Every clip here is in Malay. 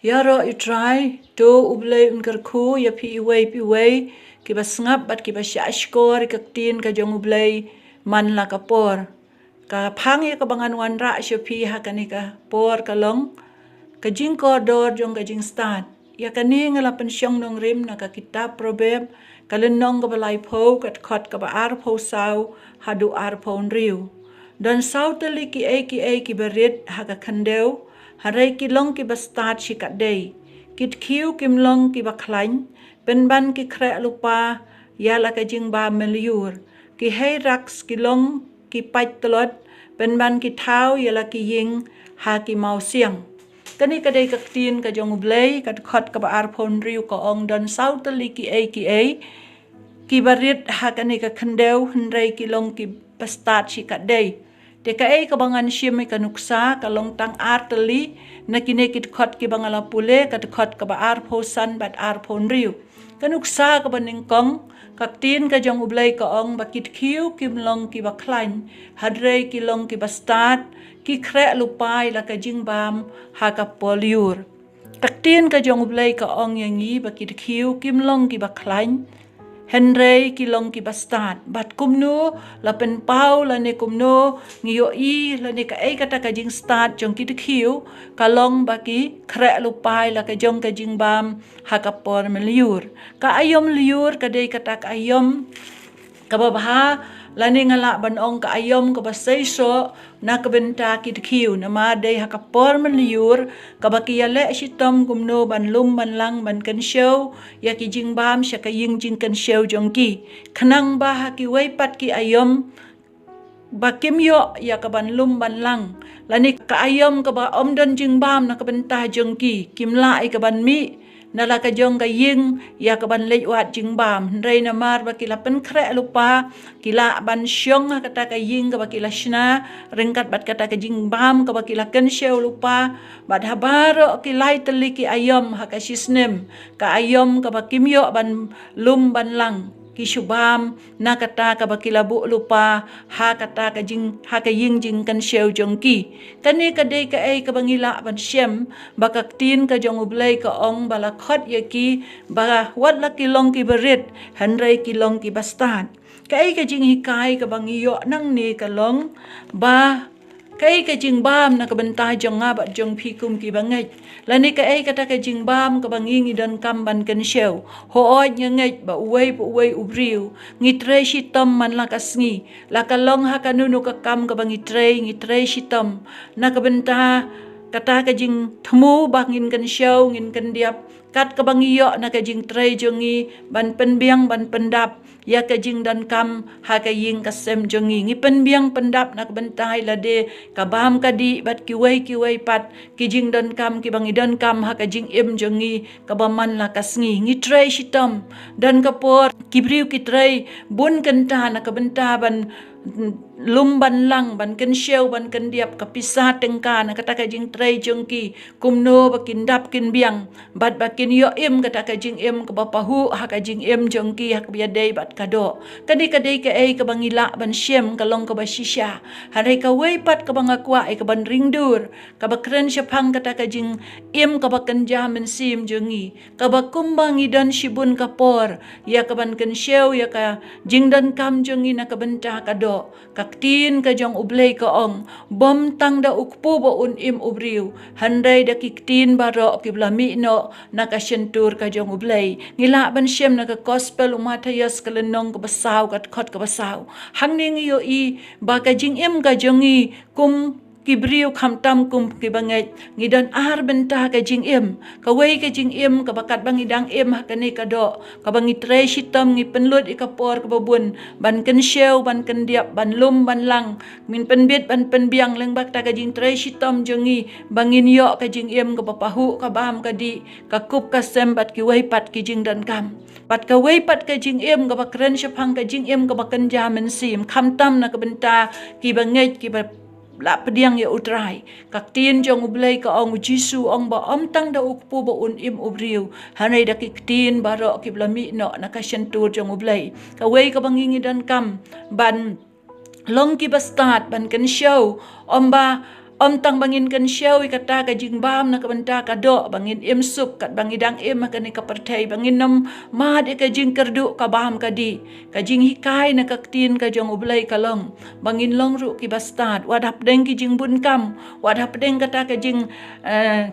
ya ro I try do ublay unkar khu ya pi way ki ba sngap bat ki ba shashkor ka tin ka jong ublay man la ka por ka phang ya ka bangan wan ra pi ha ka ni ka por ka long ka jing ko dor jong ka jing start ya ka ni ngala pen syong nong rim na ka kitab probeb ka lenong ka balai po kat khot ka ba ar po sau hadu ar po riu dan sau tali ki ki berit ha ka khandeu harai ki long ki ba start shi ka dei kit khiu kim long ki ba khlain pen ban ki khre lupa ya la ka jing ba meliur ki hei raks ki long ki pait telot pen ban ki thau ya la ki ying ha ki mau siang kani kadai ka tin ka jong blay ka khot ka ba ar phon riu ka ong dan sau tali ki ki barit ha kani ka khandeu hnrei ki long ki ba start shi ka dei te ka ka bangan shim ka nuksa ka long tang ar tali na kine kit khot ki bangala pule ka khot ka ba ar pho san bat ar phon riu ka nuksa ka baning kong ka tin ka jong ublay ka ong ba kit khiu kim long ki ba klain hadrei ki long ki ba start ki khre lupai la ka jing bam ha ka poliur ka tin ka jong ublay ka ong yangi ba kit khiu kim long ki ba klain Henry ki long ki ba start bat kumno la pen pau la ne kumno ngiyo la ne ka kata ka jing start jong ki khiu ka long ba ki khre lupai la ka jong ka jing bam ha ka por meliur ka ayom liur ka dei kata ka ayom ka ba la ne ngala ban ong ka ayom ka ba seiso na ka benta ki khiu na ma dei ha ka por meliur ka ba ki yale shitom kumno ban lum ban lang ban kan show ya ki jing bam sha ka ying jing kan show jong ki khnang ba ha ki wei pat ki ayom ba kim yo ya ka ban lum ban lang la ni ka ayom ka ba om don jing bam na ka benta jong ki kim lai ka ban mi na la ka jong ka ying ya ka ban lei wat jing bam rei na mar ba ki la pen khre lupa ki la ban syong ha kata ka ying ka ba ki la shna ringkat bat kata ka jing bam ka ba ki la kan show lupa bat habaro ki lai teli ki ayom ha ka sisnem ka ayom ka ba kim yo ban lum ban lang ki shubam na kata ka ba ki labu lupa ha kata ka jing ha ka ying jing kan show jong ki kani ka dei ka ka bangila ban shem ba ka tin ka jong ublay ka ong bala khot ya ki ba wat la ki long ki berit hanrei ki long ki bastan ka ka jing hikai ka bangiyo nang ni ka long ba ka jing bam na ka benta jong nga ba jong pikum ki bangai la ni ka kata ka jing bam ka bangingi dan kam ban kan show ho oi ngai ba uwei ubriu ngi tre shitom man la ka sngi la ka long ha ka nunu ka kam ka bangi tre ngi tre shitom na ka benta kata ka jing thmu ba ngin kan show ngin kan diap kat ka bangiyo na ka jing tre jongi ban penbiang ban pendap ya ka jing dan kam ha ka ying ka sem jongi ngi penbiang pendap nak bentai la de ka bam ka di bat ki wei pat ki jing dan kam ki bangi dan kam ha ka jing em jongi ka baman la ka sngi ngi tre shitom dan ka por ki briu ki tre bun kan ta na ka benta ban lum ban lang ban kan show ban kan diap ka pisah tengka na kata ka jing tre jongki kumno bakin dap kin biang bat bakin yo em kata ka jing em ka bapahu ha ka jing em jongki ha ka biadai bat kado kadi kadai ka ka bangila ban shem ka long ka ba shisha harai ka wei pat ka bang akwa ka ban ringdur ka ba kren syapang kata ka jing em ka ba kan jamen sim jongi ka ba kumbangi dan shibun ka por ya ka ban kan show ya ka jing dan kam jongi na ka benta kado kaktin ka jong ublay ka ong bom tang da ukpu bo un im ubriu handai da kiktin baro ki blami no nakasyentur ka jong ublay ngila ban shem na ka gospel umatayas ka lenong ka basaw kat khot ka basaw hangning yo ba ka jing im ka jongi kum kibriu khamtam kum ki bangai ngidan ar benta ka jing em ka wei ka jing em ka bakat bangi dang em ha kani ka do ka bangi tre shitam ngi penlut ikapor ka babun ban kan show ban kan diap ban lum ban lang min penbit ban penbiang leng bak ta ka jing tre shitam jongi bangin yo ka jing em ka papahu ka bam ka di ka kup ka sembat ki wei pat ki jing dan kam pat ka wei pat ka jing em ka bakren syapang ka jing em ka bakan jamen sim khamtam na ka benta ki bangai ki la pediang ya utrai kak tin jong ublay ka ong jisu ong ba om tang da ukpu ba un im ubriu hanai da ki tin baro ki blami no nakasyentur jong ublay ka wei ka bangingi dan kam ban long ki bastat ban kan show om ba Om tang bangin kan syau kata ka jing bam na kabenta ka do bangin im sup kat bangidang im ka ni ka pertai bangin nam ma de ka jing kerdu ka bam ka di ka jing hikai na kaktin ka jong ublay kalong bangin long ru ki bastad wadap deng ki jing bun kam wadap deng kata ka jing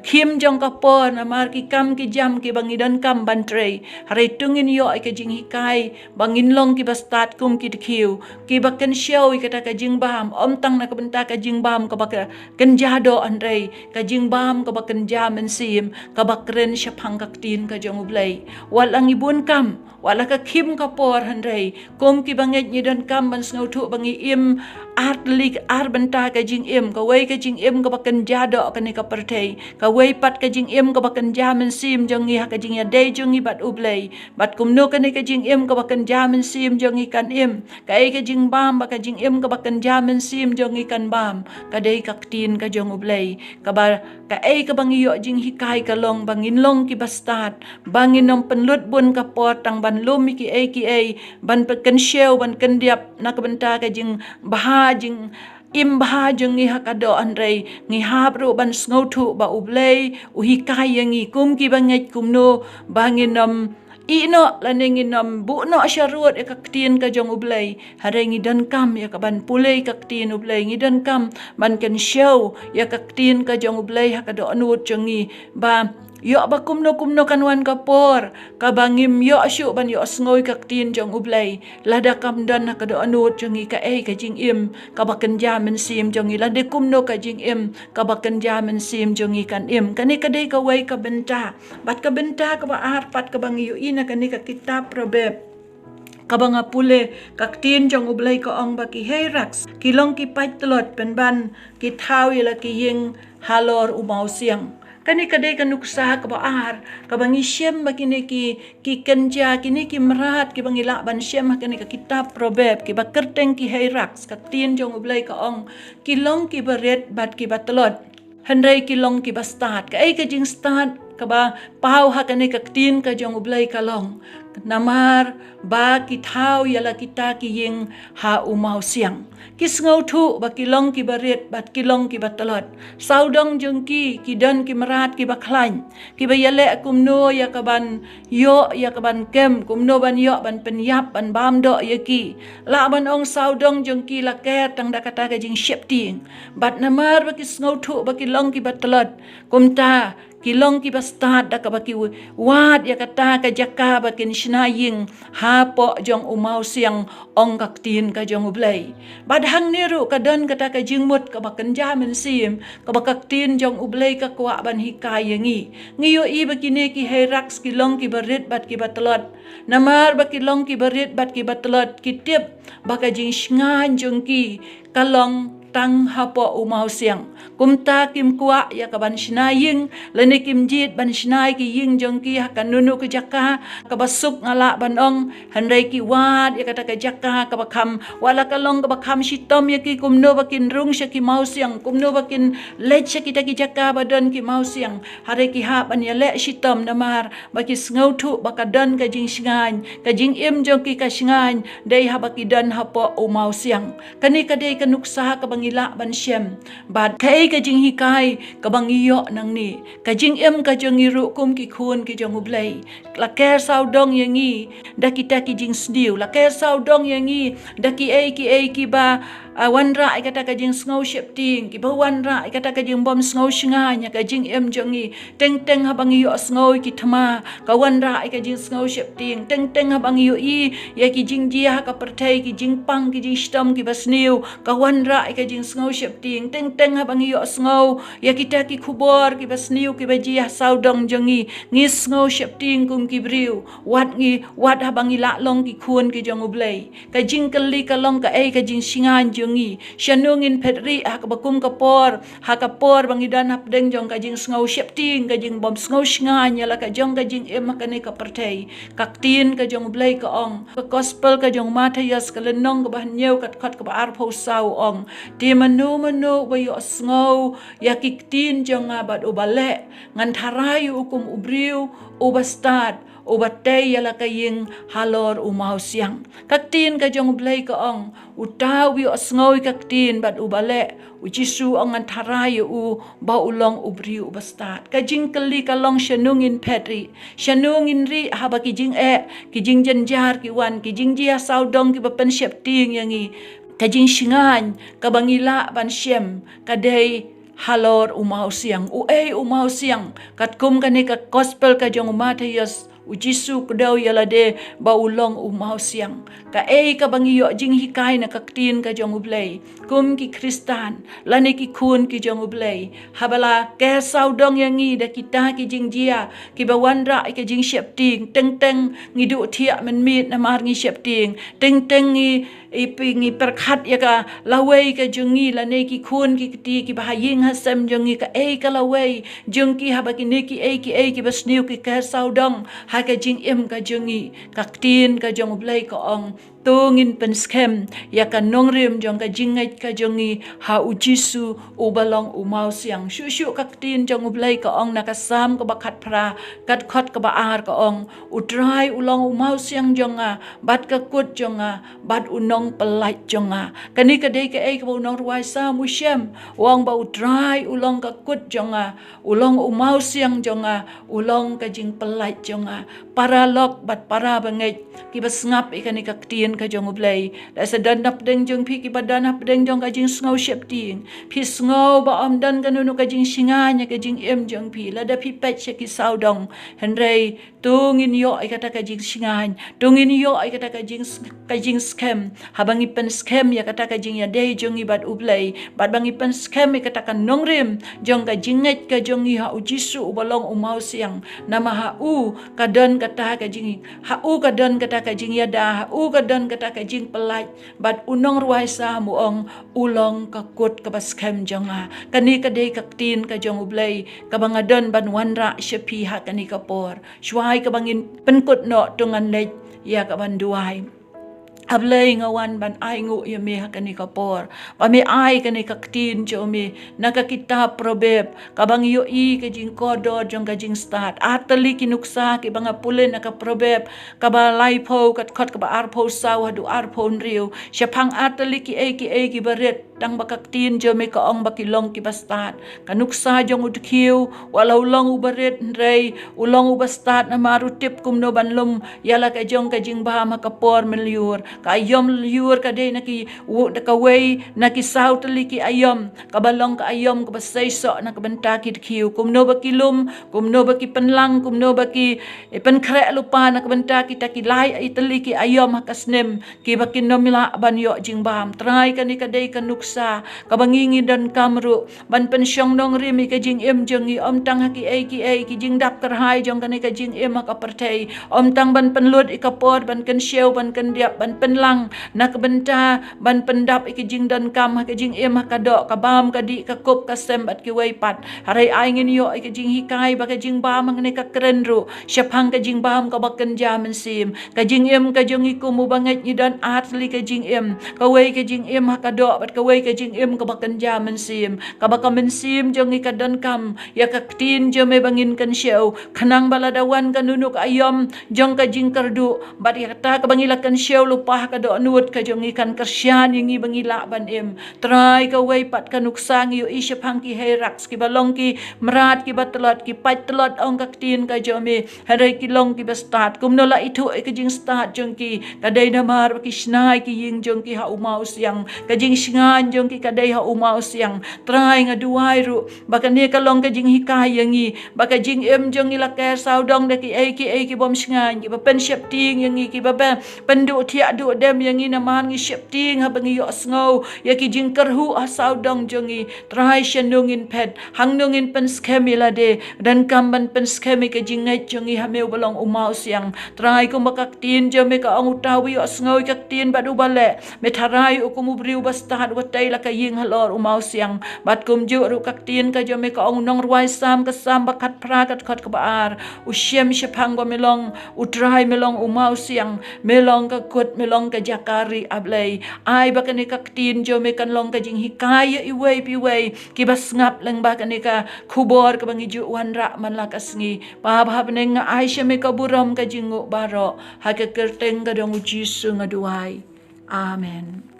kim jong ka por na mar ki kam ki jam ki bangidan kam bantrei hare tungin yo ka jing hikai bangin long ki bastad kum ki dikhiu ki bakan syau kata ka jing bam om tang na kabenta ka jing bam ka baka kenjado andrei ka jing bam ka bakan jam ensim ka bakren syapang kaktin ka jong ublay walang ibun kam wala ka kim ka por handrei kom ki banget nyidan kam ban snau thu bangi im art lik ar benta ka jing im ka wei ka jing im ka bakan jado ka ni ka pertei ka wei pat ka jing im ka bakan jam ensim jong i ha ka jing ya dei jong i bat ublay bat kumno ka ni ka jing im ka bakan jam ensim jong i kan im ka ei ka jing bam ba ka jing im ka bakan jam ensim jong i kan bam ka dei kaktin ka jong ublay ka ba ka ei ka bangi yo jing hikai ka long bangin long ki bastat bangin nom penlut bun ka por tang ban lum ki ei ban pen syau ban kendiap na ka benta ka jing bah jing im bah jeng ngi hakado andrei ngi habru ban sngotu ba ublay uhikai yangi kum ki banget kumno bangin nom ino lanengin nom bu no syarut ya kaktin ka jong ublay hare ngi dan kam ya ka ban pulei kaktin ublay ngi dan kam ban ken show ya kaktin ka jong ublay hakado anut jongi ba yo ba kumno kanwan kapor ka bangim yo asyu ban yo sngoy kaktin jong ublay lada kam dan hakado anut jongi ka ei ka jing im ka baken jamen sim jongi lade kumno ka jing im ka baken jamen sim jongi kan im kani kadai ka wai ka benta bat ka benta ka ba arpat ka bangi yo ina kani ka kitab probeb kabanga pule kaktin jong ublay ko ong baki herax kilong ki pait telot penban ki thau ila ki ying halor umau siang kani kadai kanuksa ka baar ka bangi syem bakini ki kenja kini ki merat ki bangi lak ban syem kani ka kitab probeb ki bakerteng ki herax kaktin jong ublay ko ong kilong ki beret bat ki batelot handai kilong ki bastat ka ai ka jing start ka ba pau ha kani kaktin ka jong ublay kalong namar ba ki thau yala kita ki ying ha umau siang kis ngau thu ba kilong ki baret bat kilong ki batalot saudong jong ki dan ki merat ki baklan ki ba yale kumno ya kaban yo ya kaban kem kumno ban yo ban penyap ban bam do ya ki la ban ong saudong jong ki la ke tang da kata ka jing shep ting bat namar ba kis ngau thu ba kilong ki batalot kumta kilong ki bastad da ka baki wat ya kata ka jaka bakin shnaying ha po jong umau siang ong kaktin ka jong ublay badhang niru ka dan kata ka jingmut ka bakan jamen sim ka bakaktin jong ublay ka kwa ban hikai yangi ngiyo i bakini ki herax kilong ki barit bat ki batlot namar bakilong ki barit bat ki batlot ki tip baka jing shngan jong ki kalong tang hapo umau siang kumta kim kuak ya ka ban shnaying lene kim jit ban shnai ki ying jong ki hakan nunu ke jaka ka basuk ngala ban ong handai ki wat ya kata ka jaka ka bakam wala kalong ka bakam shitom ya ki kumno bakin rung sya ki mau siang kumno bakin lech sya kita ki jaka badan ki mau siang hare ki ha ban ya le shitom namar baki ngau thu bakadan ka jing sngan ka jing im jong ki ka sngan dei ha baki dan hapo umau siang kani kadai ka nuksa ka bangila ban syem bad kai ka jing hikai ka bangiyo nang ni ka jing em ka jong iru kum ki khun ki jong ublay la ker saudong yangi da kita ki jing sdiu la ker saudong yangi da ki ki ba wanra kata ka jing ngau shep ting ki ba wanra kata ka jing bom ngau shnganya ka jing em jongi teng ha bangiyo ngau ki thama ka wanra ka jing ngau shep ting teng ha bangiyo i ya ki jing dia ka pertai ki jing pang ki jing stom ki basniu ka wanra ka jing ngau shep ting teng ha bangiyo ngau ya kita ki khubor ki basniu ki bajia saudong jongi ngis ngau shep ting kum ki briu wat ha bangi la long ki khun ki jong ublay ka jing kali ka long ka ka jing singan jongi shanungin petri ha ka bakum ka por bangi dan hap deng jong ka jing ngau shep ting ka jing bom ngau shingan ya la ka jong ka jing em ka ne ka pertai kaktin ka jong ublay ka ong ka gospel ka jong Matayas ka lenong ka bah nyeu kat khat ka ba arpho sau ong ti manu ba yo ngau ya kiktin jong abad ubale ngan tharayu ukum ubriu ubastad ubatay yala kaying halor umau siang. Kaktin ka jong ublay ka ong utawi osngoy kaktin bat ubale ujisu ang antaray ba ulong ubri ubastat. Kajing kali kalong syanungin petri. Syanungin ri haba kijing kijing janjar kiwan kijing jia saudong kibapan syapting yangi. Kajing singan kabangila ban syem kadai halor umau siang umau siang katkum kani ka gospel ka jong Matius ujisu kedaw yalade ba ulong umau siang ka kabangiyo jing hikay na kaktin ka jong ublay kum ki Kristan lani ki kun ki jong ublay habala ke saudong yangi da kita ki jing jia ki bawandra ki jing syapting teng ngidu tiak menmit na mar ngi syapting teng ngi ipingi perkhat ya ka laway ka jungi lani ki kun ki kiti ki bahaying hasem jungi ka ka laway jungki habaki niki ki basniu ki ka saudong ha ka jing ka jungi kaktin ka jong ublay ka ong tungin penskem ya ka nongrim jong ka jingait ka jongi ha ujisu ubalong umau siang syusyu kaktin jong ublay ka ong nakasam ka bakat pra kat khot ka baar ka ong utrai ulong umau siang jonga bat ka kut jonga bat unong pelait jonga kani ka dei ka ka unong ruai sa musyem wang ba utrai ulong ka kut jonga ulong umau siang jonga ulong ka jing pelait jonga para lok bat para bangai ki basngap ikani kaktin ka jong ublay la sa danap deng jong pi ki badanap deng jong ka jing sngaw syapting pi sngaw ba amdan kanunu ka jing singanya ka jing jong pi la da pi pet ki saudong henrei tungin yo ay kata ka jing singan tungin yo ay kata ka jing scam habang ipen scam ya kata ka jing ya dei jong ibat ublay bat bang ipen scam ya kata ka nongrim jong ka jinget ka jong ha ujisu ubalong umau siang nama ha kadon kata ka jing ha kadon kata ka jing ya da ha kadon kata ka jing pelaj bat unong ruai sa muong ulong kakut kabaskem jonga kani kadai kaktin ka jong ublay kabangadon ban wanra syapi ha kani kapor syuai kabangin penkut no tungan lej ya kabanduai ablay ngawan ban ay ngu ya me kani kapor pami ay kani kaktin jo me nakakita probeb kabang yo ka jing kodo jong ka jing start atali kinuksa ki banga pulen naka probeb kabalai po kat khot ka arpo saw du arpo riu syapang atali ki baret tang bakaktin jo me ka ong bakilong ki bastat kanuksa jong udkiu walau long ubaret rei ulong ubastat na marutip kumno banlum yala ka jong ka jing ba makapor meliur ka ayom liur ka day naki way naki saw taliki ayom kabalong ka ayom ka basay so na kabantakid kiu kumno ba kilum kumno ba ki panlang kumno ba ki pankre lupa na kabantaki takilay ay taliki ayom hakasnem ki ba kinomila banyo jing baham try kani ka day kanuksa kabangingi dan kamru ban pensyong nong rimi ka jing jong i om tang haki ki jing dap karhay jong kani ka jing hakapartay om tang ban penlut ikapor ban kan syew ban kan diap ban penlang nak benta ban pendap ikijing dan kam ikijing kadok kabam kadi kakup kasem bat ki waipat harai aingin yo ikijing hikai bakajing bam ngne ka kerenru syapang kajing bam ka baken jamen sim kajing kajing iku mu banget ni dan atli kajing kawai kajing kadok bat kawai kajing ka baken jamen sim ka bakamen sim jong ikadan kam ya kaktin jome bangin kan syew kanang baladawan kanunuk ayom jong kajing kardu bat kata kabangilakan syew lupa ka do nuot ka jong ikan kersyan ingi bangila ban try ka way pat kanuksang yo isyap hangki herax ki balong ki merat ki batelot ki pat telot ong kaktin ka jome haray ki long ki bastat kumnola itu ka jing start jong ki kaday namar ki snai ki ying jong ki ha umau siang ka jing singan jong ki kaday ha umau siang try nga duai ru baka ne ka long ka jing hikay yangi baka jing jong ila ka saudong da ki bom singan ki ba pen syap ting yangi ki ba pendu tiak du dem yangi naman ngi syap ting ha bangi yo sngo ya ki jing kerhu asau dong jongi try shenungin pet hangnungin pen skemila de dan kamban pen skemi ke jingai jongi ha meu balong umau siang try ko makaktin jome ka ang utawi yo sngo kaktin badu bale me tharai ko mubriu bastat wat tay la ka ying halor umau siang bat kum ju ru kak tin ka jo me ka ong nong ruai sam ka sam bakat pra kat khot ka baar u shem shapang go melong u trai melong umau siang melong ka kut melong ka jakari ablay ai ba kani kak tin jo me kan long ka jing hikaya iway piway ki bas ngap leng ba kani ka kubor ka bangi ju wan ra man la kasngi pa ba neng ai shame ka buram ka jingu baro ha ka kerteng ka dong jisu ngaduai amen.